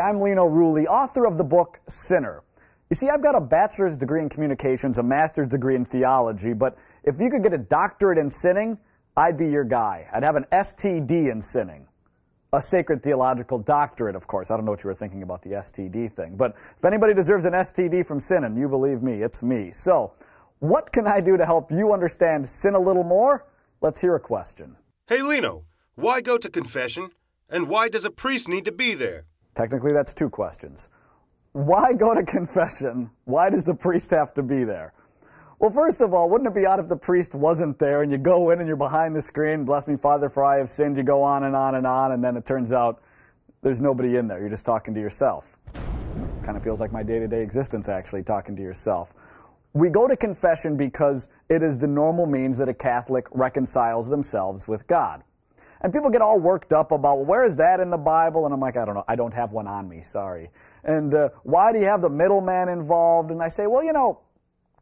I'm Lino Rulli, author of the book Sinner. You see, I've got a bachelor's degree in communications, a master's degree in theology, but if you could get a doctorate in sinning, I'd be your guy. I'd have an STD in sinning. A sacred theological doctorate, of course. I don't know what you were thinking about the STD thing, but if anybody deserves an STD from sinning, you believe me, it's me. So, what can I do to help you understand sin a little more? Let's hear a question. Hey, Lino, why go to confession, and why does a priest need to be there? Technically, that's two questions. Why go to confession? Why does the priest have to be there? Well, first of all, wouldn't it be odd if the priest wasn't there and you go in and you're behind the screen, bless me, Father, for I have sinned, you go on and on and on, and then it turns out there's nobody in there. You're just talking to yourself. Kind of feels like my day-to-day existence, actually, talking to yourself. We go to confession because it is the normal means that a Catholic reconciles themselves with God. And people get all worked up about, well, where is that in the Bible? And I'm like, I don't know. I don't have one on me, sorry. And why do you have the middleman involved? And I say, well, you know,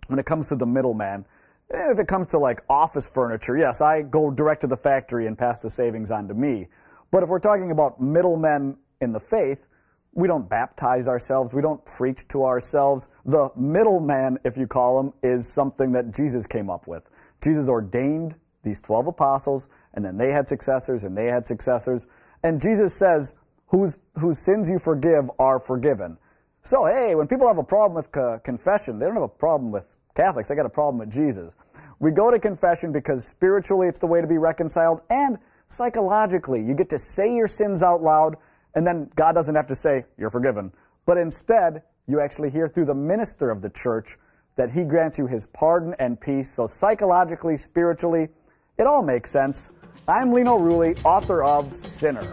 when it comes to the middleman, if it comes to like office furniture, yes, I go direct to the factory and pass the savings on to me. But if we're talking about middlemen in the faith, we don't baptize ourselves. We don't preach to ourselves. The middleman, if you call him, is something that Jesus came up with. Jesus ordained these 12 apostles, and then they had successors, and they had successors. And Jesus says, whose sins you forgive are forgiven. So, hey, when people have a problem with confession, they don't have a problem with Catholics. They got a problem with Jesus. We go to confession because spiritually it's the way to be reconciled, and psychologically you get to say your sins out loud, and then God doesn't have to say, you're forgiven. But instead, you actually hear through the minister of the church that he grants you his pardon and peace. So psychologically, spiritually, it all makes sense. I'm Lino Rulli, author of Sinner.